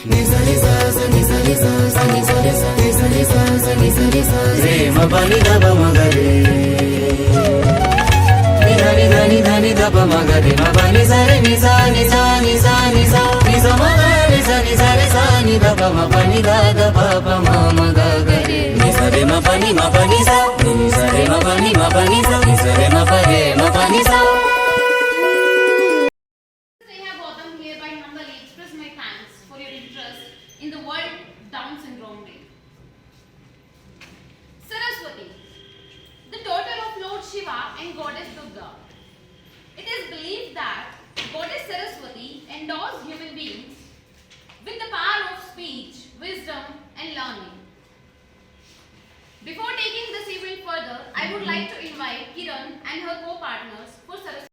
ni sa ni sa sa ni sa ni sa sa ni sa ni sa ni sa ni sa sa ni sa ni sa re ma pa ni da pa ma ga re ni da ni da ni da ni da pa ma ga re ma pa ni sa re ni sa ni sa ni sa ni sa ni sa ma ga ni sa ni sa re sa ni da pa ma pa ni da da pa pa ma ma ga ga re ni sa re ma pa ni sa ni sa re ma pa ni sa ni sa re ma pa ni sa. In the World Down Syndrome Day. Saraswati, the daughter of Lord Shiva and Goddess Durga. It is believed that Goddess Saraswati endows human beings with the power of speech, wisdom and learning. Before taking this event further, I would like to invite Kiran and her co-partners for Saraswati.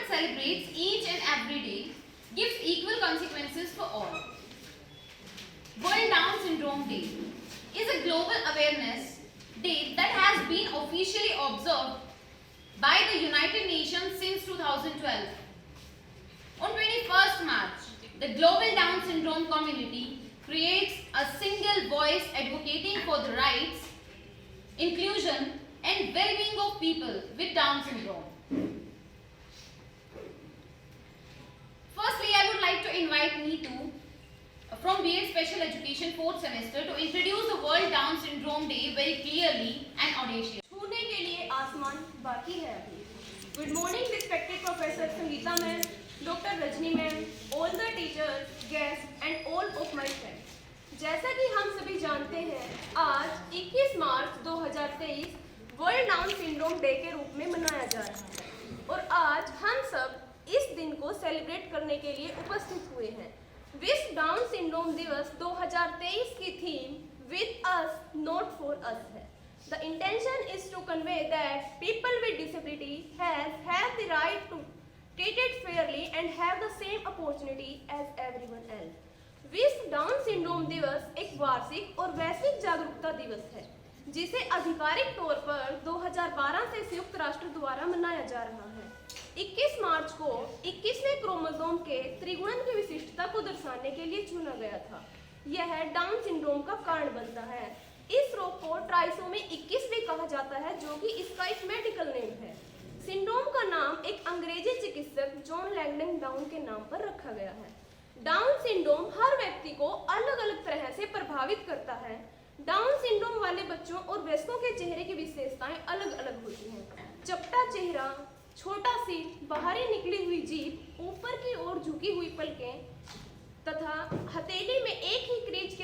Celebrates each and every day, gives equal consequences for all. World Down Syndrome Day is a global awareness day that has been officially observed by the United Nations since 2012. On 21st March, the Global Down Syndrome community creates a single voice advocating for the rights, inclusion and well-being of people with Down syndrome. Firstly, I would like to invite Neetu from BEd Special Education 4th semester to introduce the World Down Syndrome Day very clearly and audaciously. छूने के लिए आसमान बाकी है अभी. Good morning, respected Professor Sangeeta ma'am, Dr. Rajni ma'am, all the teachers, guests and all of my friends. जैसा कि हम सभी जानते हैं, आज 21 मार्च 2023 वर्ल्ड डाउन सिंड्रोम डे के रूप में मनाया जा रहा है और आज हम सब इस दिन को सेलिब्रेट करने के लिए उपस्थित हुए हैं. विश्व डाउन सिंड्रोम दिवस 2023 की theme with us not for us है. The intention is to convey that people with disability have the right to treated fairly and have the same opportunity as everyone else. विश्व down syndrome दिवस एक वार्षिक और वैश्विक जागरूकता दिवस है जिसे आधिकारिक तौर पर 2012 से संयुक्त राष्ट्र द्वारा मनाया जा रहा है. 21 मार्च को 21वें क्रोमोसोम के त्रिगुणन की विशिष्टता को दर्शाने के लिए चुना गया था. यह डाउन सिंड्रोम का कारण बनता है. इस रोग को ट्राइसोमी 21 भी कहा जाता है जो कि इसका एक मेडिकल नेम है. सिंड्रोम का नाम एक अंग्रेजी चिकित्सक जॉन लैंगडन डाउन के नाम पर रखा गया है. डाउन सिंड्रोम हर व्यक्ति को अलग अलग तरह से प्रभावित करता है. डाउन सिंड्रोम वाले बच्चों और वयस्कों के चेहरे की विशेषताएं अलग अलग होती हैं. चपटा चेहरा, छोटा सिर, बाहरी निकली हुई जीभ, ऊपर की ओर झुकी हुई पलकें तथा हथेली में एक ही क्रीज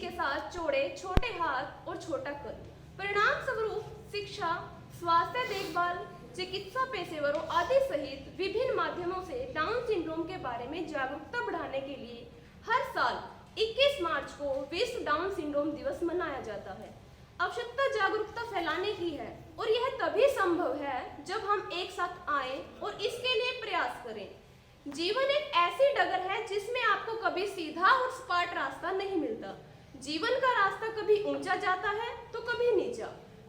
के साथ चौड़े छोटे हाथ और छोटा कद। परिणाम स्वरूप शिक्षा, स्वास्थ्य देखभाल, चिकित्सा पेशेवरों आदि सहित विभिन्न माध्यमों से डाउन सिंड्रोम के बारे में जागरूकता बढ़ाने के लिए हर साल 21 मार्च को विश्व डाउन सिंड्रोम दिवस मनाया जाता है। आवश्यकता जागरूकता फैलाने की है और यह तभी संभव है जब हम एक साथ आएं और इसके लिए प्रयास करें। जीवन एक ऐसी डगर है जिसमें आपको कभी सीधा और सपाट रास्ता नहीं मिलता। जीवन का रास्ता कभी ऊंचा जाता है तो कभी नीचा,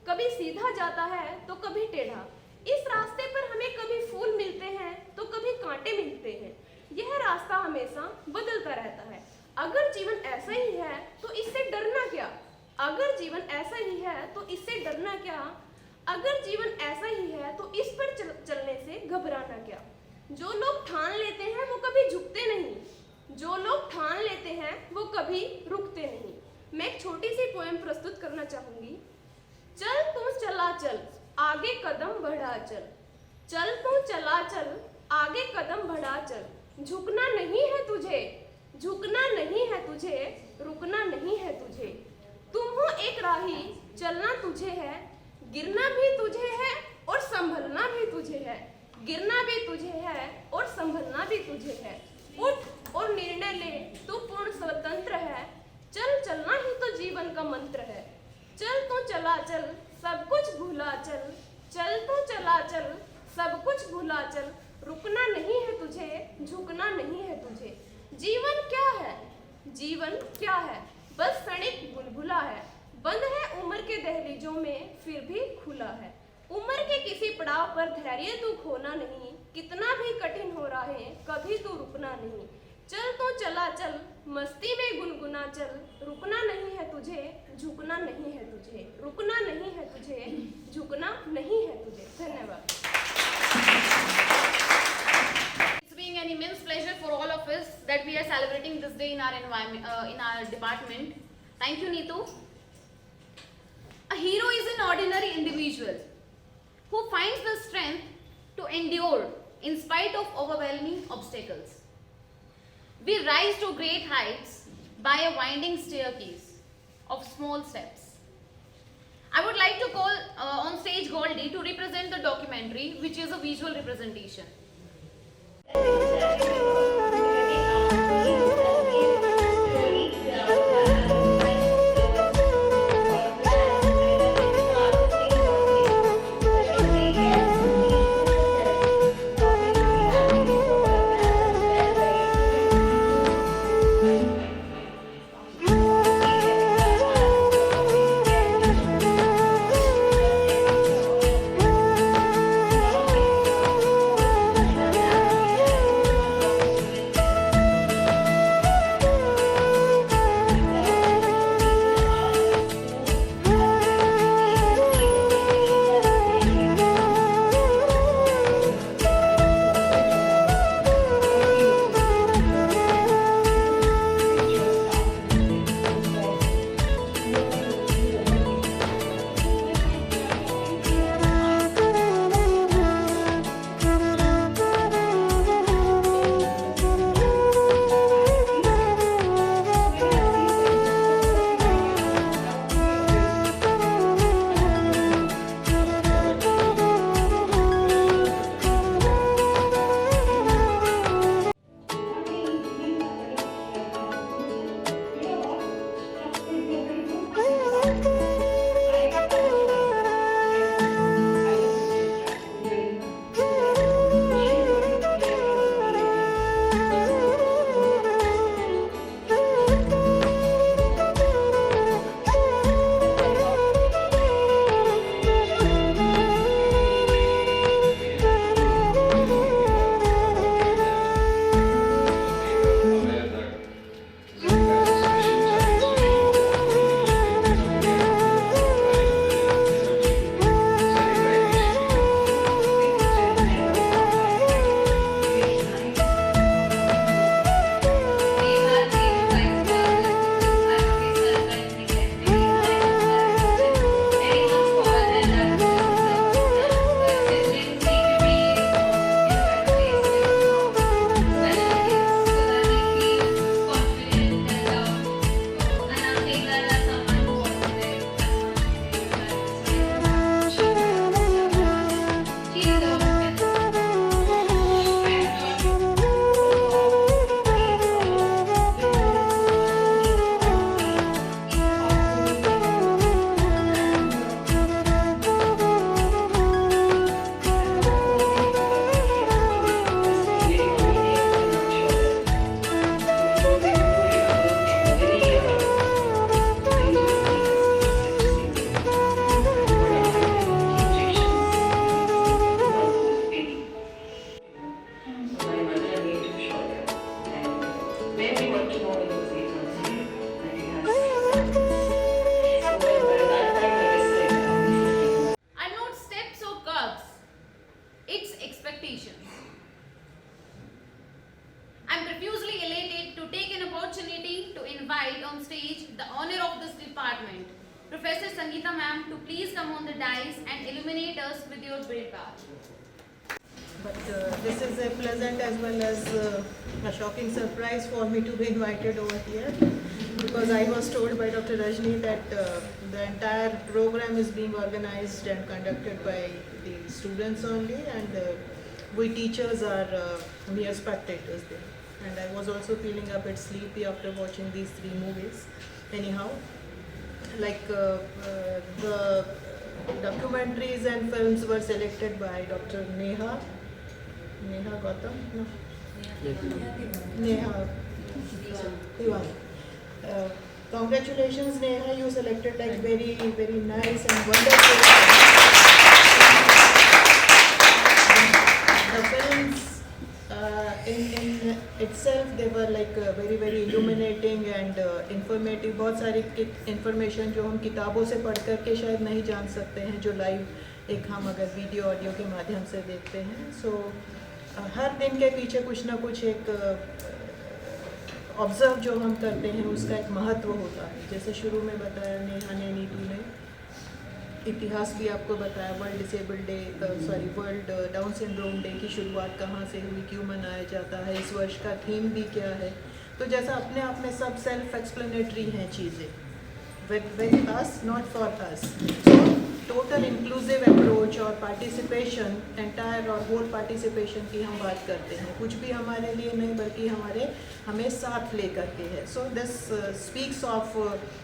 कभी सीधा जाता है तो कभी टेढ़ा। इस रास्ते पर हमें कभी फूल मिलते हैं तो कभी कांटे मिलते हैं। यह रास्ता हमेशा बदलता रहता है। अगर जीवन ऐसा ही है तो इससे डरना क्या? अगर जीवन ऐसा ही है तो इससे डरना क्या? अगर जीवन ऐसा ही है तो इस पर चलने से घबराना क्या? जो लोग ठान लेते हैं वो कभी झुकते नहीं, जो लोग ठान लेते हैं वो कभी रुकते नहीं। मैं एक छोटी सी पोएम प्रस्तुत करना चाहूंगी। चल तू चला चल, आगे कदम बढ़ा चल। चल तू चला चल, आगे कदम बढ़ा चल। झुकना नहीं है तुझे, झुकना नहीं है तुझे, रुकना नहीं है तुझे। तुम हो एक राही, चलना तुझे है, गिरना भी तुझे है और संभलना भी तुझे है। गिरना भी तुझे है और संभलना भी तुझे है। उठ और निर्णय ले, तू पूर्ण स्वतंत्र है। चल चलना ही तो जीवन का मंत्र है। चल तू चला चल, सब कुछ भूला चल। चल तू चला चल, सब कुछ भूला चल। रुकना नहीं है तुझे, झुकना नहीं है तुझे। जीवन क्या है? जीवन क्या है? बस क्षणिक बुलबुला है। बंद है उम्र के दहलीजों में, फिर भी खुला है। उम्र के किसी पड़ाव पर धैर्य तू खोना नहीं। कितना भी कठिन हो रहा है, कभी तू रुकना नहीं। चल तो चला चल, मस्ती में गुनगुना चल। रुकना नहीं है तुझे, झुकना नहीं है तुझे। रुकना नहीं है तुझे, झुकना नहीं है तुझे। धन्यवाद। It's being an immense pleasure for all of us that we are celebrating this day in our environment, in our department. Thank you, Neetu. A hero is an ordinary individual who finds the strength to endure in spite of overwhelming obstacles. We rise to great heights by a winding staircase of small steps. I would like to call on stage Goldie to represent the documentary, which is a visual representation. expectations. I'm profusely elated to take an opportunity to invite on stage the honor of this department, Professor Sangeeta ma'am, to please come on the dais and illuminate us with your great power. But this is a pleasant as well as a shocking surprise for me to be invited over here, because I was told by Dr. Rajni that the entire program is being organized and conducted by the students only, and we teachers are mere spectators there. And I was also feeling a bit sleepy after watching these 3 movies. Anyhow, like the documentaries and films were selected by Dr. Neha Gautam? No. Neha Tiwari. Congratulations, Neha, you selected like very, very nice and wonderful. The films in itself, they were like very, very illuminating and informative. बहुत सारी information जो हम किताबों से पढ़ करके शायद नहीं जान सकते हैं, जो live एक हम अगर वीडियो ऑडियो के माध्यम से देखते हैं. So हर दिन के पीछे कुछ ना कुछ एक ऑब्जर्व जो हम करते हैं उसका एक महत्व होता है. जैसे शुरू में बताया नेहा ने, नीतू ने इतिहास भी आपको बताया, वर्ल्ड डाउन सिंड्रोम डे की शुरुआत कहाँ से हुई, क्यों मनाया जाता है, इस वर्ष का थीम भी क्या है. तो जैसा अपने आप में सब सेल्फ एक्सप्लेनेटरी हैं चीज़ें, with us not for us. Total inclusive approach और पार्टिसिपेशन, एंटायर और होल पार्टिसिपेशन की हम बात करते हैं. कुछ भी हमारे लिए नहीं बल्कि हमें साथ ले करके है. So this speaks of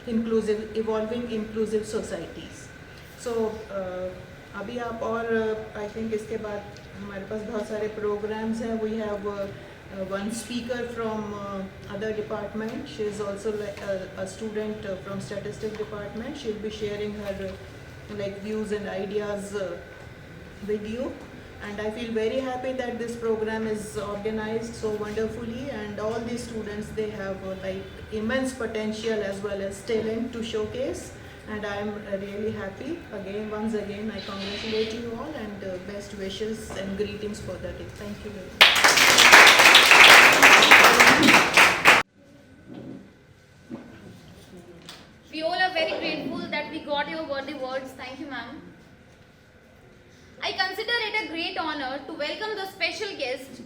inclusive, evolving inclusive societies. So अभी आप और आई थिंक इसके बाद हमारे पास बहुत सारे प्रोग्राम्स हैं. We have one speaker from other department. She is also like a student from statistics department. She will be sharing her like views and ideas with you. And I feel very happy that this program is organized so wonderfully, and all these students, they have like immense potential as well as talent to showcase. And I am really happy. Once again, I congratulate you all, and best wishes and greetings for the day. Thank you very much. We all are very grateful that we got your worthy words. Thank you, ma'am. I consider it a great honor to welcome the special guest,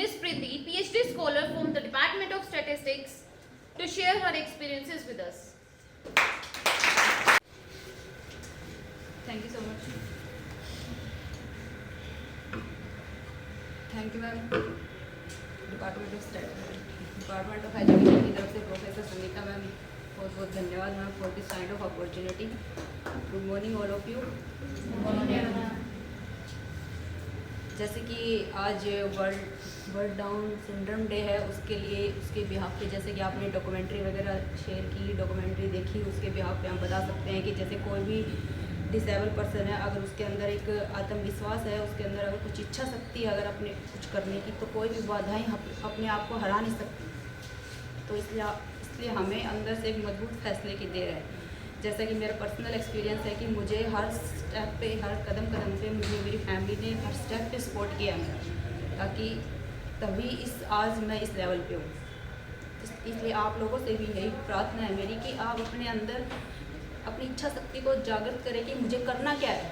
Miss Priti, PhD scholar from the Department of Statistics, to share her experiences with us. Thank you so much. Thank you, ma'am. Department of Education की तरफ से professor Sangeeta ma'am बहुत बहुत धन्यवाद ma'am for this kind of opportunity. Good morning all of you. जैसे कि आज world down syndrome day है, उसके बिहाफ पे जैसे कि आपने डॉक्यूमेंट्री वगैरह शेयर की, डॉक्यूमेंट्री देखी, उसके बिहाफ पे हम बता सकते हैं कि जैसे कोई भी डिसेबल पर्सन है, अगर उसके अंदर एक आत्मविश्वास है, उसके अंदर अगर कुछ इच्छा शक्ति है अगर अपने कुछ करने की, तो कोई भी बाधाएं अपने आप को हरा नहीं सकती. तो इसलिए हमें अंदर से एक मजबूत फैसले की देर है. जैसा कि मेरा पर्सनल एक्सपीरियंस है कि मुझे हर स्टेप पे, हर कदम पे मुझे मेरी फैमिली ने हर स्टेप पे सपोर्ट किया है, ताकि तभी आज मैं इस लेवल पे हूँ. इसलिए आप लोगों से भी यही प्रार्थना है मेरी कि आप अपने अंदर अपनी इच्छा शक्ति को जागृत करें कि मुझे करना क्या है.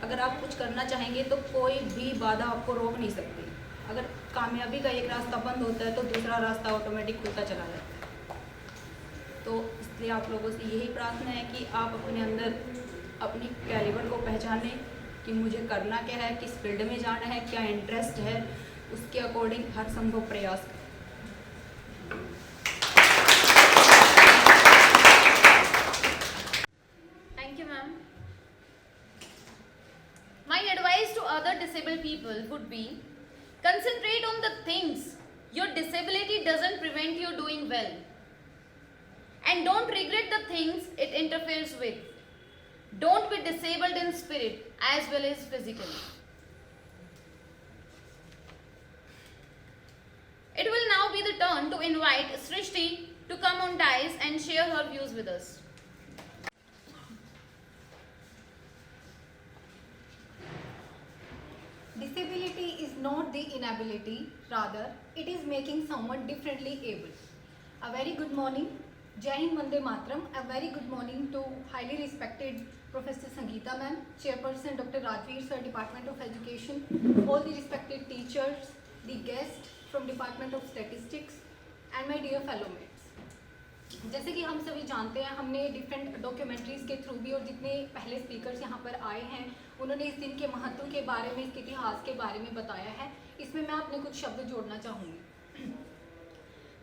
अगर आप कुछ करना चाहेंगे तो कोई भी बाधा आपको रोक नहीं सकती. अगर कामयाबी का एक रास्ता बंद होता है तो दूसरा रास्ता ऑटोमेटिक खुलता चला जाता है. तो इसलिए आप लोगों से यही प्रार्थना है कि आप अपने अंदर अपनी कैलिबर को पहचानें कि मुझे करना क्या है, किस फील्ड में जाना है, क्या इंटरेस्ट है, उसके अकॉर्डिंग हर संभव प्रयास करें. Thank you, ma'am. My advice to other disabled people would be, concentrate on the things your disability doesn't prevent you doing well. And don't regret the things it interferes with. Don't be disabled in spirit as well as physically. It will now be the turn to invite Srishti to come on dais and share her views with us. disability is not the inability, rather it is making someone differently able. A very good morning, Jai Hind Vande Mataram. A very good morning to highly respected Professor Sangeeta ma'am, Chairperson Dr. Rajveer sir, Department of Education, all the respected teachers, the guests from Department of Statistics, and my dear fellow mates. जैसे कि हम सभी जानते हैं, हमने different documentaries के through भी और जितने पहले स्पीकर्स यहाँ पर आए हैं उन्होंने इस दिन के महत्व के बारे में, इसके इतिहास के बारे में बताया है. इसमें मैं अपने कुछ शब्द जोड़ना चाहूँगी.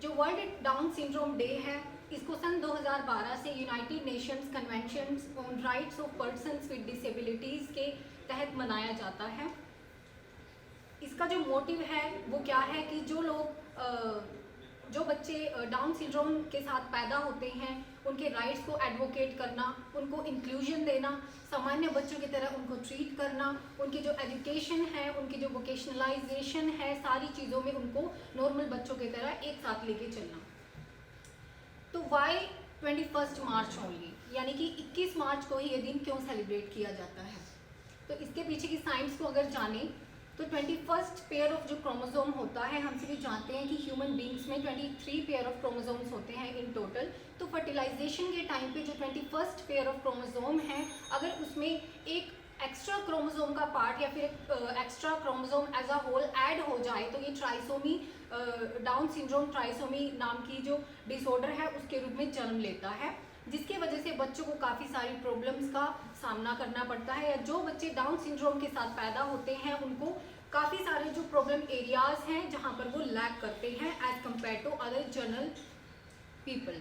जो वर्ल्ड डाउन सिंड्रोम डे है, इसको सन 2012 से United Nations conventions on rights of persons with disabilities के तहत मनाया जाता है. इसका जो मोटिव है वो क्या है कि जो बच्चे डाउन सिंड्रोम के साथ पैदा होते हैं उनके राइट्स को एडवोकेट करना, उनको इंक्लूजन देना, सामान्य बच्चों की तरह उनको ट्रीट करना, उनकी जो एजुकेशन है, उनकी जो वोकेशनलाइजेशन है, सारी चीज़ों में उनको नॉर्मल बच्चों की तरह एक साथ लेके चलना. तो वाई 21 मार्च ओनली, यानी कि 21 मार्च को ही ये दिन क्यों सेलिब्रेट किया जाता है? तो इसके पीछे की साइंस को अगर जानें तो 21st पेयर ऑफ जो क्रोमोसोम होता है, हम सभी जानते हैं कि ह्यूमन बींग्स में 23 पेयर ऑफ क्रोमोसोम्स होते हैं इन टोटल. तो फर्टिलाइजेशन के टाइम पे जो 21st पेयर ऑफ क्रोमोसोम है, अगर उसमें एक एक्स्ट्रा क्रोमोसोम का पार्ट या फिर extra chromosome as a whole add हो जाए तो ये ट्राइसोमी, डाउन सिंड्रोम ट्राइसोमी नाम की जो डिसऑर्डर है उसके रूप में जन्म लेता है, जिसकी वजह से बच्चों को काफ़ी सारी प्रॉब्लम्स का सामना करना पड़ता है. या जो बच्चे डाउन सिंड्रोम के साथ पैदा होते हैं उनको काफ़ी सारे जो प्रॉब्लम एरियाज़ हैं जहाँ पर वो लैक करते हैं as compare to other general people.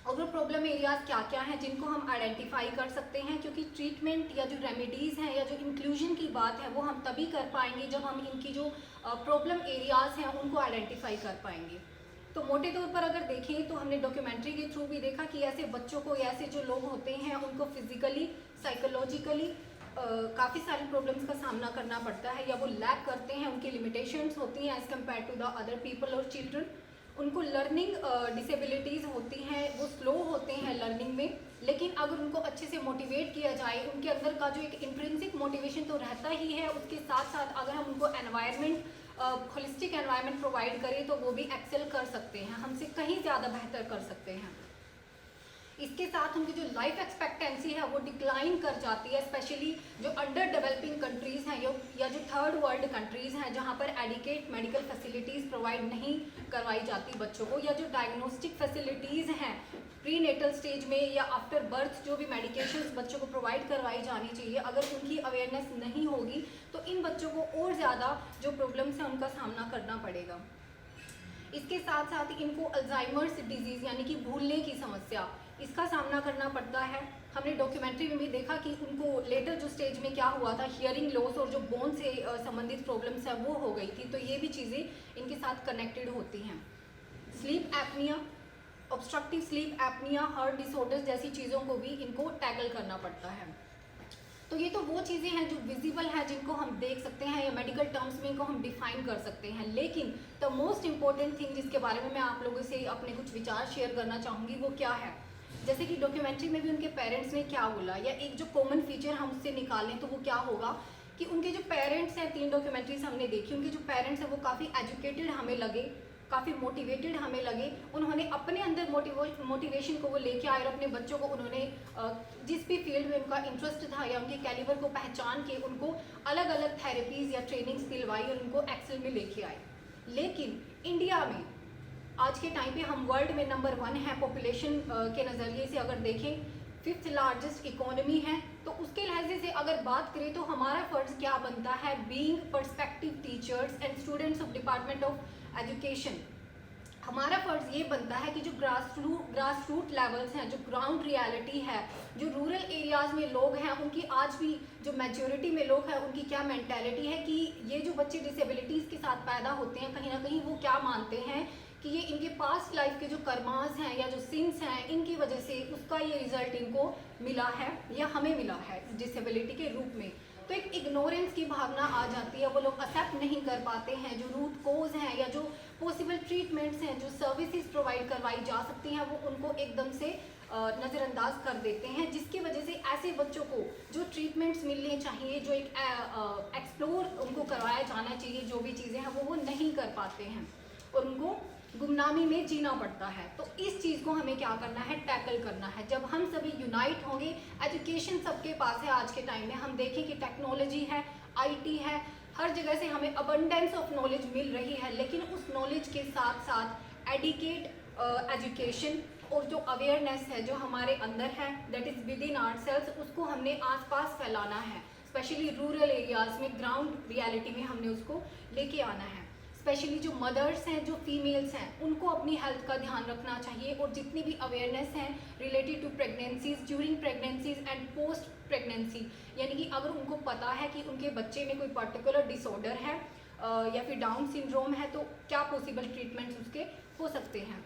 और वो प्रॉब्लम एरियाज़ क्या क्या हैं जिनको हम आइडेंटिफाई कर सकते हैं, क्योंकि ट्रीटमेंट या जो रेमेडीज़ हैं या जो इंक्लूजन की बात है वो हम तभी कर पाएंगे जब हम इनकी जो प्रॉब्लम एरियाज़ हैं उनको आइडेंटिफाई कर पाएंगे. तो मोटे तौर पर अगर देखें तो हमने डॉक्यूमेंट्री के थ्रू भी देखा कि ऐसे बच्चों को या ऐसे जो लोग होते हैं उनको फिजिकली, साइकोलॉजिकली काफ़ी सारी प्रॉब्लम्स का सामना करना पड़ता है, या वो लैक करते हैं, उनकी लिमिटेशंस होती हैं as compare to the other people और चिल्ड्रन. उनको लर्निंग डिसेबिलिटीज़ होती हैं, वो स्लो होते हैं लर्निंग में, लेकिन अगर उनको अच्छे से मोटिवेट किया जाए, उनके अंदर का जो एक इंट्रिंसिक मोटिवेशन तो रहता ही है, उसके साथ साथ अगर हम उनको एनवायरनमेंट, होलिस्टिक एनवायरनमेंट प्रोवाइड करें तो वो भी एक्सेल कर सकते हैं, हमसे कहीं ज़्यादा बेहतर कर सकते हैं. इसके साथ उनकी जो लाइफ एक्सपेक्टेंसी है वो डिक्लाइन कर जाती है, स्पेशली जो अंडर डेवलपिंग कंट्रीज़ हैं या जो थर्ड वर्ल्ड कंट्रीज़ हैं जहाँ पर एडिकेट मेडिकल फैसिलिटीज़ प्रोवाइड नहीं करवाई जाती बच्चों को, या जो डायग्नोस्टिक फैसिलिटीज़ हैं प्री नेटल स्टेज में या आफ्टर बर्थ जो भी मेडिकेशंस बच्चों को प्रोवाइड करवाई जानी चाहिए, अगर उनकी अवेयरनेस नहीं होगी तो इन बच्चों को और ज़्यादा जो प्रॉब्लम्स हैं उनका सामना करना पड़ेगा. इसके साथ साथ इनको अल्जाइमर्स डिजीज़ यानी कि भूलने की समस्या, इसका सामना करना पड़ता है. हमने डॉक्यूमेंट्री में भी देखा कि उनको लेटर जो स्टेज में क्या हुआ था, हियरिंग लॉस और जो बोन से संबंधित प्रॉब्लम्स है वो हो गई थी, तो ये भी चीज़ें इनके साथ कनेक्टेड होती हैं. Sleep apnoea, obstructive sleep apnoea, heart disorders जैसी चीज़ों को भी इनको टैकल करना पड़ता है. तो ये तो वो चीज़ें हैं जो विजिबल हैं, जिनको हम देख सकते हैं या मेडिकल टर्म्स में इनको हम डिफाइन कर सकते हैं. लेकिन द मोस्ट इम्पॉर्टेंट थिंग जिसके बारे में मैं आप लोगों से अपने कुछ विचार शेयर करना चाहूँगी वो क्या है, जैसे कि डॉक्यूमेंट्री में भी उनके पेरेंट्स ने क्या बोला, या एक जो कॉमन फीचर हम उससे निकालें तो वो क्या होगा कि उनके जो पेरेंट्स हैं, 3 डॉक्यूमेंट्रीज हमने देखी, उनके जो पेरेंट्स हैं वो काफ़ी एजुकेटेड हमें लगे, काफ़ी मोटिवेटेड हमें लगे. उन्होंने अपने अंदर मोटिवेशन को वो लेके आए और अपने बच्चों को उन्होंने जिस भी फील्ड में उनका इंटरेस्ट था या उनके कैलिबर को पहचान के उनको अलग अलग थेरेपीज़ या ट्रेनिंग्स दिलवाई और उनको एक्सेल में लेके आए. लेकिन इंडिया में आज के टाइम पे हम वर्ल्ड में नंबर 1 है पॉपुलेशन के नज़रिए से, अगर देखें 5th लार्जेस्ट इकोनॉमी है, तो उसके लहजे से अगर बात करें तो हमारा फ़र्ज़ क्या बनता है, being perspective teachers and students of department of education, हमारा फ़र्ज़ ये बनता है कि जो ग्रास रूट लेवल्स हैं, जो ग्राउंड रियलिटी है, जो रूरल एरियाज़ में लोग हैं, उनकी आज भी जो मेजॉरिटी में लोग हैं उनकी क्या मेंटालिटी है कि ये जो बच्चे डिसेबिलिटीज़ के साथ पैदा होते हैं, कहीं ना कहीं वो क्या मानते हैं कि ये इनके पास्ट लाइफ के जो कर्मास हैं या जो सिंस हैं, इनकी वजह से उसका ये रिज़ल्ट इनको मिला है या हमें मिला है डिसेबिलिटी के रूप में. तो एक इग्नोरेंस की भावना आ जाती है, वो लोग एक्सेप्ट नहीं कर पाते हैं जो रूट कोज हैं या जो पॉसिबल ट्रीटमेंट्स हैं, जो सर्विसेज प्रोवाइड करवाई जा सकती हैं, वो उनको एकदम से नज़रअंदाज कर देते हैं, जिसकी वजह से ऐसे बच्चों को जो ट्रीटमेंट्स मिलने चाहिए, जो एक एक्सप्लोर उनको करवाया जाना चाहिए, जो भी चीज़ें हैं वो नहीं कर पाते हैं और उनको गुमनामी में जीना पड़ता है। तो इस चीज़ को हमें क्या करना है, टैकल करना है। जब हम सभी यूनाइट होंगे, एजुकेशन सबके पास है आज के टाइम में, हम देखें कि टेक्नोलॉजी है, IT है, हर जगह से हमें अबंडेंस ऑफ नॉलेज मिल रही है, लेकिन उस नॉलेज के साथ साथ एडिकेट एजुकेशन और जो अवेयरनेस है जो हमारे अंदर है, that is with in ourselves, उसको हमने आसपास फैलाना है। स्पेशली रूरल एरियाज़ में, ग्राउंड रियलिटी में हमने उसको लेके आना है। स्पेशली जो मदर्स हैं, जो फीमेल्स हैं, उनको अपनी हेल्थ का ध्यान रखना चाहिए और जितनी भी अवेयरनेस है related to pregnancies, during pregnancies and post pregnancy, यानी कि अगर उनको पता है कि उनके बच्चे में कोई पर्टिकुलर डिसऑर्डर है या फिर डाउन सिंड्रोम है, तो क्या पॉसिबल ट्रीटमेंट्स उसके हो सकते हैं।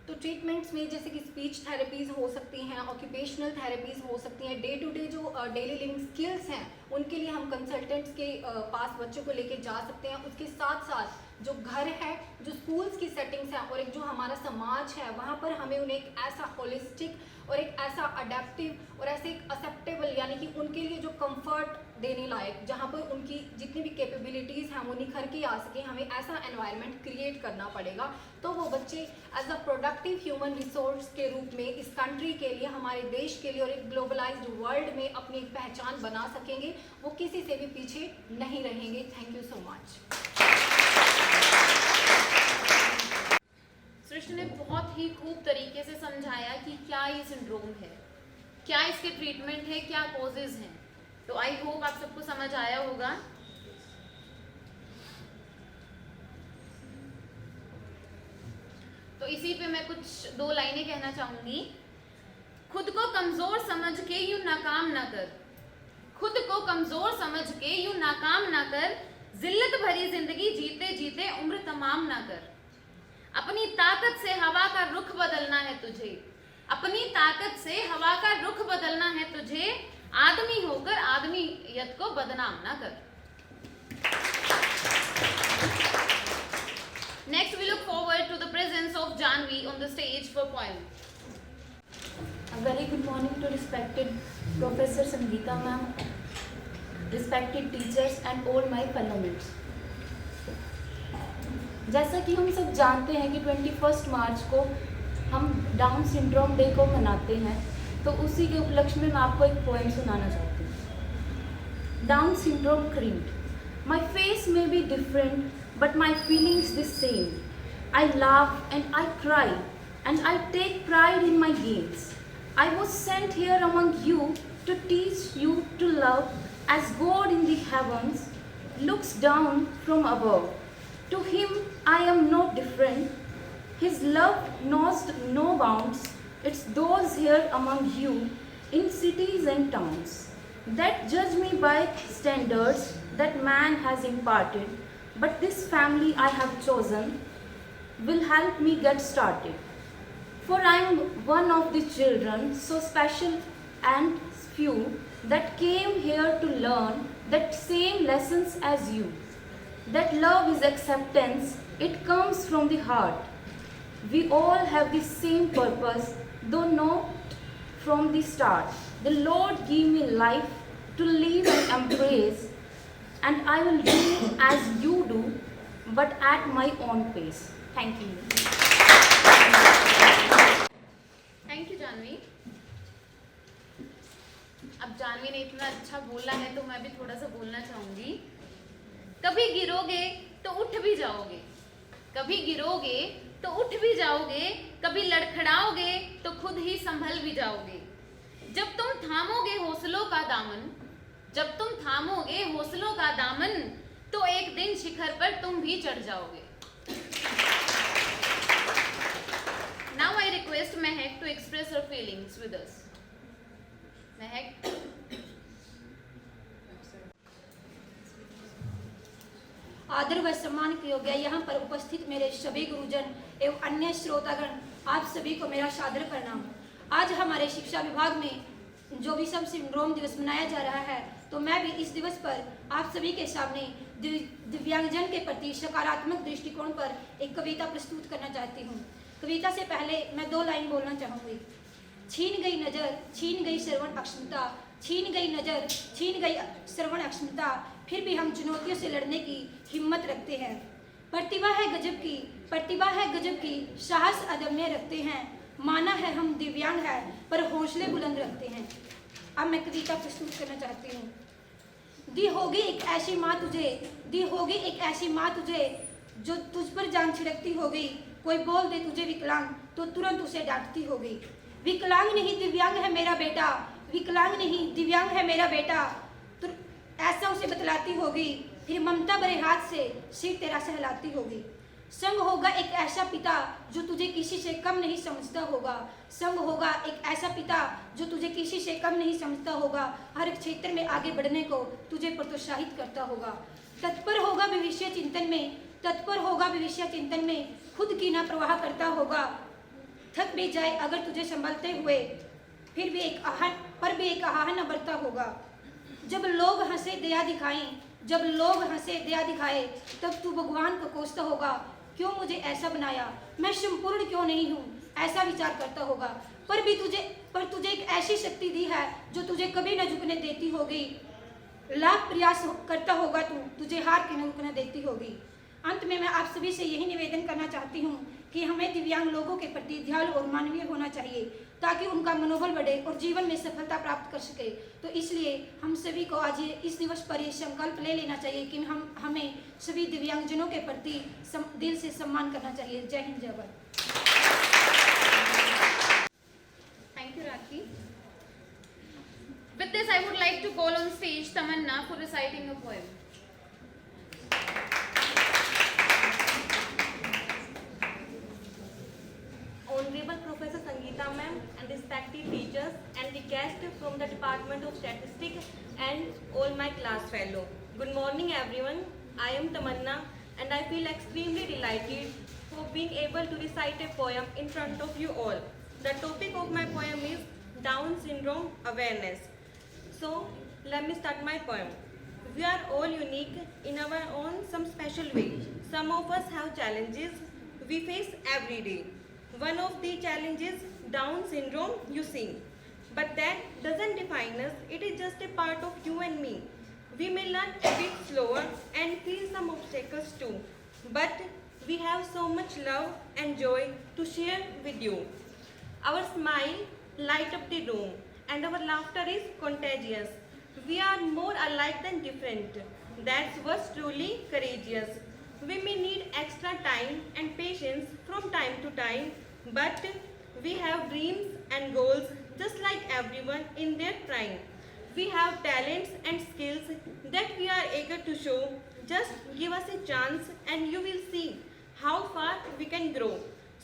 तो ट्रीटमेंट्स में जैसे कि स्पीच थेरेपीज़ हो सकती हैं, ऑक्यूपेशनल थेरेपीज़ हो सकती हैं, डे टू डे जो डेली लिविंग स्किल्स हैं उनके लिए हम कंसल्टेंट्स के पास बच्चों को लेके जा सकते हैं। उसके साथ साथ जो घर है, जो स्कूल्स की सेटिंग्स हैं और एक जो हमारा समाज है, वहाँ पर हमें उन्हें एक ऐसा होलिस्टिक और एक ऐसा अडेप्टिव और ऐसे एक एक्सेप्टेबल, यानी कि उनके लिए जो कंफर्ट देने लायक, जहाँ पर उनकी जितनी भी कैपेबिलिटीज़ हैं वो निखर के आ सके, हमें ऐसा एनवायरनमेंट क्रिएट करना पड़ेगा। तो वो बच्चे as a productive human resource के रूप में इस कंट्री के लिए, हमारे देश के लिए और एक ग्लोबलाइज्ड वर्ल्ड में अपनी एक पहचान बना सकेंगे, वो किसी से भी पीछे नहीं रहेंगे। Thank you so much. Srishti ने बहुत ही खूब तरीके से समझाया कि क्या ये सिंड्रोम है, क्या इसके ट्रीटमेंट है, क्या कॉजेज हैं। तो आई होप आप सबको समझ आया होगा। तो इसी पे मैं कुछ 2 लाइनें कहना चाहूंगी। खुद को कमजोर समझ के यूं नाकाम ना कर, खुद को कमजोर समझ के यूं नाकाम ना कर, जिल्लत भरी जिंदगी जीते जीते उम्र तमाम ना कर। अपनी ताकत से हवा का रुख बदलना है तुझे, अपनी ताकत से हवा का रुख बदलना है तुझे, आदमी होकर आदमियत को बदनाम ना कर। Next we look forward to the presence of Janvi on the stage for poem. A very good morning to respected Professor Sangeeta ma'am, respected teachers and all my fellow mates. जैसा कि हम सब जानते हैं कि 21 मार्च को हम डाउन सिंड्रोम डे को मनाते हैं, तो उसी के उपलक्ष्य में मैं आपको एक पोएम सुनाना चाहती हूँ। Down syndrome creed, my face may be different but my feelings the same. I laugh and I cry and I take pride in my gains. I was sent here among you to teach you to love as God in the heavens looks down from above. To him I am no different. His love knows no bounds. It's those here among you in cities and towns that judge me by standards that man has imparted. But this family I have chosen will help me get started. For I am one of the children so special and few that came here to learn that same lessons as you. That love is acceptance, it comes from the heart. We all have the same purpose, though not from the start. The Lord gave me life to live and embrace, and I will do as you do, but at my own pace. Thank you. Thank you Janvi. अब जानवी ने इतना अच्छा बोला है तो मैं भी थोड़ा सा बोलना चाहूंगी। कभी गिरोगे तो उठ भी जाओगे, कभी गिरोगे तो उठ भी जाओगे, कभी लड़खड़ाओगे तो खुद ही संभल भी जाओगे। जब तुम थामोगे हौसलों का दामन, जब तुम थामोगे हौसलों का दामन, तो एक दिन शिखर पर तुम भी चढ़ जाओगे। Now I request Mehak to express her feelings with us. Mehak. आदर व सम्मान के योग्य यहाँ पर उपस्थित मेरे सभी गुरुजन एवं अन्य श्रोतागण, आप सभी को मेरा सादर प्रणाम। आज हमारे शिक्षा विभाग में जो विषम सिंड्रोम दिवस मनाया जा रहा है, तो मैं भी इस दिवस पर आप सभी के सामने दिव्यांग दिव्यांगजन के प्रति सकारात्मक दृष्टिकोण पर एक कविता प्रस्तुत करना चाहती हूँ। कविता से पहले मैं 2 लाइन बोलना चाहूँगी। छीन गई नजर, छीन गई श्रवण अक्षमता, छीन गई नजर, छीन गई श्रवण अक्षमता, फिर भी हम चुनौतियों से लड़ने की हिम्मत रखते हैं। प्रतिभा है गजब की, प्रतिभा है गजब की, साहस अदम्य रखते हैं। माना है हम दिव्यांग हैं पर हौसले बुलंद रखते हैं। अब मैं कविता प्रस्तुत करना चाहती हूँ। दी होगी एक ऐसी माँ तुझे, दी होगी एक ऐसी माँ तुझे, जो तुझ पर जान छिड़कती होगी। कोई बोल दे तुझे विकलांग तो तुरंत उसे डांटती होगी। विकलांग नहीं दिव्यांग है मेरा बेटा, विकलांग नहीं दिव्यांग है मेरा बेटा, तो ऐसा उसे बतलाती होगी। फिर ममता भरे हाथ से सिर तेरा सहलाती होगी। संग होगा एक ऐसा पिता जो तुझे किसी से कम नहीं समझता होगा। संग होगा एक ऐसा पिता जो तुझे किसी से कम नहीं समझता होगा। हर एक क्षेत्र में आगे बढ़ने को तुझे प्रोत्साहित करता होगा। तत्पर होगा भविष्य चिंतन में, तत्पर होगा भविष्य चिंतन में, खुद की ना प्रवाह करता होगा। थक भी जाए अगर तुझे संभालते हुए, फिर भी एक आहान न बरता होगा। जब लोग हंसे दया दिखाएं, जब लोग हंसे दया दिखाए, तब तू भगवान को कोसता होगा। क्यों मुझे ऐसा बनाया, मैं संपूर्ण क्यों नहीं हूँ, ऐसा विचार करता होगा। पर तुझे एक ऐसी शक्ति दी है जो तुझे कभी न झुकने देती होगी। लाख प्रयास करता होगा तू, तुझे हार के न रुकने देती होगी। अंत में मैं आप सभी से यही निवेदन करना चाहती हूँ कि हमें दिव्यांग लोगों के प्रति दयालु और मानवीय होना चाहिए, ताकि उनका मनोबल बढ़े और जीवन में सफलता प्राप्त कर सके। तो इसलिए हम सभी को आज इस दिवस पर ये संकल्प ले लेना चाहिए कि हमें सभी दिव्यांगजनों के प्रति दिल से सम्मान करना चाहिए। जय हिंद, जय Bharat. Thank you, Rakhi. With this, I would like to call on stage Tamanna for reciting a poem. Honorable Professor Sangeeta ma'am and respected teachers and the guests from the Department of Statistics and all my class fellow. Good morning everyone. I am Tamanna and I feel extremely delighted for being able to recite a poem in front of you all. The topic of my poem is Down Syndrome Awareness. So let me start my poem. We are all unique in our own some special way. Some of us have challenges we face every day. One of the challenges, Down syndrome, you see. But that doesn't define us, it is just a part of you and me. We may learn a bit slower and feel some obstacles too. But we have so much love and joy to share with you. Our smile light up the room and our laughter is contagious. We are more alike than different. That's what's truly courageous. We may need extra time and patience from time to time, but we have dreams and goals just like everyone in their prime. We have talents and skills that we are eager to show. Just give us a chance and you will see how far we can grow.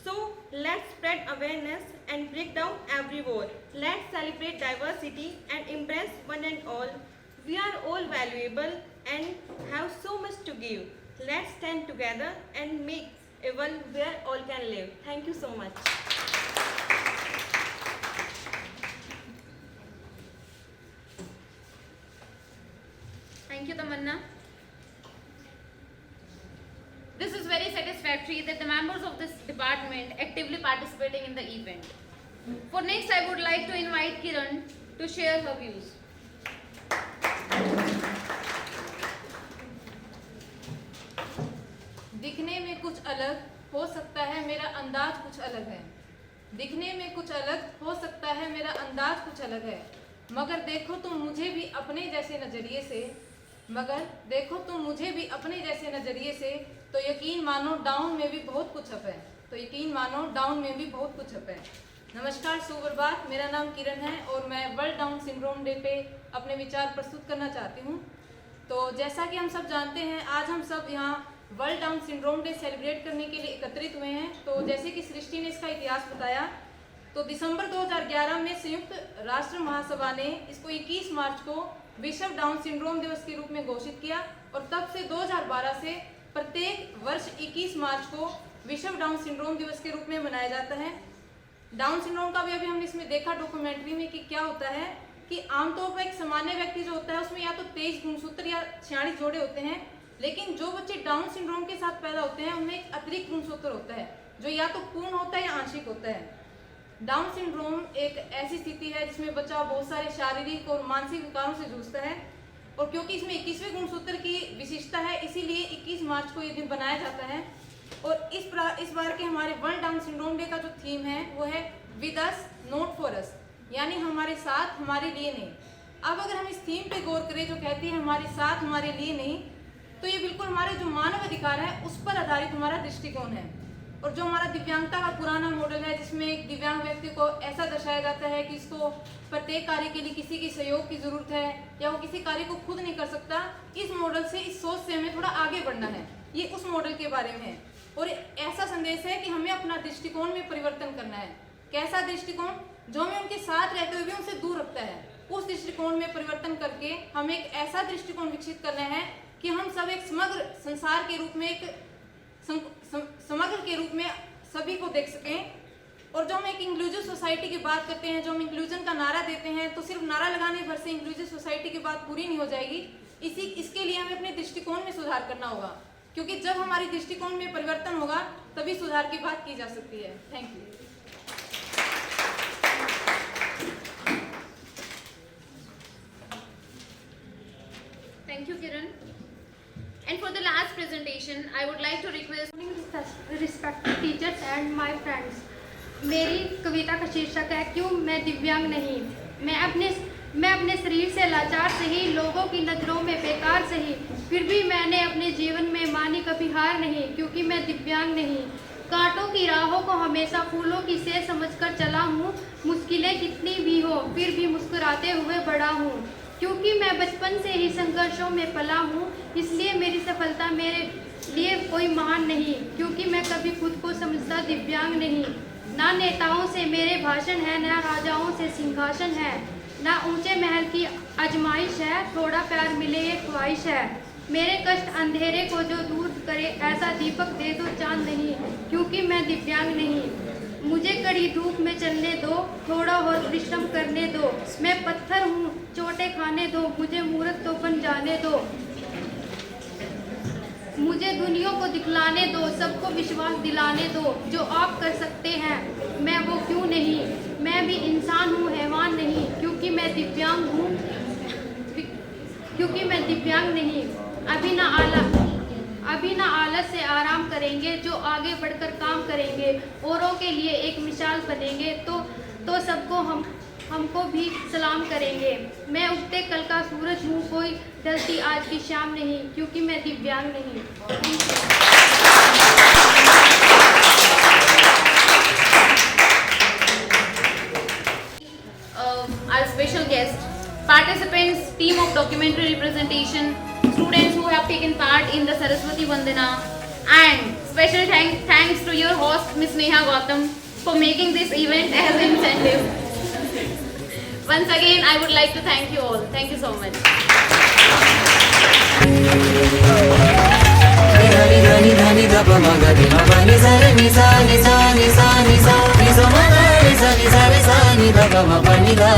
So let's spread awareness and break down every wall. Let's celebrate diversity and embrace one and all. We are all valuable and have so much to give. Let's stand together and make a world where all can live. Thank you so much. Thank you, Tamanna. This is very satisfactory that the members of this department actively participating in the event. For next, I would like to invite Kiran to share her views. दिखने में कुछ अलग हो सकता है, मेरा अंदाज कुछ अलग है। दिखने में कुछ अलग हो सकता है, मेरा अंदाज कुछ अलग है। मगर देखो तुम मुझे भी अपने जैसे नज़रिए से, मगर देखो तुम मुझे भी अपने जैसे नज़रिए से, तो यकीन मानो डाउन में भी बहुत कुछ अप है। तो यकीन मानो डाउन में भी बहुत कुछ अप है। नमस्कार, सुप्रभात। मेरा नाम किरण है और मैं वर्ल्ड डाउन सिंड्रोम डे पे अपने विचार प्रस्तुत करना चाहती हूँ। तो जैसा कि हम सब जानते हैं, आज हम सब यहाँ world down syndrome day celebrate करने के लिए एकत्रित हुए हैं। तो जैसे कि सृष्टि ने इसका इतिहास बताया, तो दिसंबर 2011 में संयुक्त राष्ट्र महासभा ने इसको 21 मार्च को विश्व डाउन सिंड्रोम दिवस के रूप में घोषित किया और तब से 2012 से प्रत्येक वर्ष 21 मार्च को विश्व डाउन सिंड्रोम दिवस के रूप में मनाया जाता है। डाउन सिंड्रोम का भी अभी हमने इसमें देखा डॉक्यूमेंट्री में कि क्या होता है कि आमतौर पर एक सामान्य व्यक्ति जो होता है उसमें या तो 23 गुणसूत्र या 46 जोड़े होते हैं, लेकिन जो बच्चे डाउन सिंड्रोम के साथ पैदा होते हैं उनमें एक अतिरिक्त गुणसूत्र होता है जो या तो पूर्ण होता है या आंशिक होता है। डाउन सिंड्रोम एक ऐसी स्थिति है जिसमें बच्चा बहुत सारे शारीरिक और मानसिक विकारों से जूझता है और क्योंकि इसमें 21वें गुणसूत्र की विशिष्टता है इसीलिए 21 मार्च को ये दिन बनाया जाता है। और इस बार के हमारे वर्ल्ड डाउन सिंड्रोम डे का जो थीम है वो है with us not for us, यानी हमारे साथ हमारे लिए नहीं। अब अगर हम इस थीम पे गौर करें जो कहती है हमारे साथ हमारे लिए नहीं, तो ये बिल्कुल हमारे जो मानव अधिकार है उस पर आधारित हमारा दृष्टिकोण है। और जो हमारा दिव्यांगता का पुराना मॉडल है जिसमें एक दिव्यांग व्यक्ति को ऐसा दर्शाया जाता है कि इसको प्रत्येक कार्य के लिए किसी की सहयोग की जरूरत है या वो किसी कार्य को खुद नहीं कर सकता, इस मॉडल से इस सोच से हमें थोड़ा आगे बढ़ना है। ये उस मॉडल के बारे में है और ऐसा संदेश है कि हमें अपना दृष्टिकोण में परिवर्तन करना है। कैसा दृष्टिकोण? जो हमें उनके साथ रहते हुए भी उनसे दूर रखता है, उस दृष्टिकोण में परिवर्तन करके हमें एक ऐसा दृष्टिकोण विकसित करना है कि हम सब एक समग्र संसार के रूप में, एक समग्र के रूप में सभी को देख सकें। और जो हम एक इंक्लूसिव सोसाइटी की बात करते हैं, जो हम इंक्लूजन का नारा देते हैं, तो सिर्फ नारा लगाने भर से इंक्लूसिव सोसाइटी की बात पूरी नहीं हो जाएगी। इसके लिए हमें अपने दृष्टिकोण में सुधार करना होगा, क्योंकि जब हमारी दृष्टिकोण में परिवर्तन होगा तभी सुधार की बात की जा सकती है। Thank you. Thank you, Kiran. And for the last presentation, I would like to request respected teachers and my friends, मेरी कविता का शीर्षक है क्यों मैं दिव्यांग नहीं। मैं अपने शरीर से लाचार सही, लोगों की नज़रों में बेकार सही, फिर भी मैंने अपने जीवन में मानी कभी हार नहीं, क्योंकि मैं दिव्यांग नहीं। कांटों की राहों को हमेशा फूलों की सेज समझकर चला हूँ, मुश्किलें कितनी भी हो फिर भी मुस्कुराते हुए बड़ा हूँ, क्योंकि मैं बचपन से ही संघर्षों में पला हूँ। इसलिए मेरी सफलता मेरे लिए कोई महान नहीं, क्योंकि मैं कभी खुद को समझता दिव्यांग नहीं। ना नेताओं से मेरे भाषण है, ना राजाओं से सिंहासन है, ना ऊंचे महल की आजमाइश है, थोड़ा प्यार मिले ये ख्वाहिश है। मेरे कष्ट अंधेरे को जो दूर करे, ऐसा दीपक दे दो चांद नहीं, क्योंकि मैं दिव्यांग नहीं। मुझे कड़ी धूप में चलने दो, थोड़ा और परिश्रम करने दो, मैं पत्थर हूँ चोटें खाने दो, मुझे मूर्ख तो बन जाने दो। मुझे दुनिया को दिखलाने दो, सबको विश्वास दिलाने दो, जो आप कर सकते हैं मैं वो क्यों नहीं। मैं भी इंसान हूँ हैवान नहीं, क्योंकि मैं दिव्यांग हूँ, क्योंकि मैं दिव्यांग नहीं। अभी ना आलस से आराम करेंगे, जो आगे बढ़कर काम करेंगे, औरों के लिए एक मिसाल बनेंगे, तो सबको हमको भी सलाम करेंगे। मैं उगते कल का सूरज हूँ, कोई ढलती आज की शाम नहीं, क्योंकि मैं दिव्यांग नहीं। Our special guest, participants, team of documentary representation, students who have taken part in the Saraswati Vandana, and special thanks to your host Ms. Neha Gautam for making this event as incentive. Once again, I would like to thank you all. Thank you so much. Dhani dhani dhapa maga di ma pa ni sa re ni sa ni sa ni sa ni sa ni sa ma ga re sa ni dhapa ma pa ni da.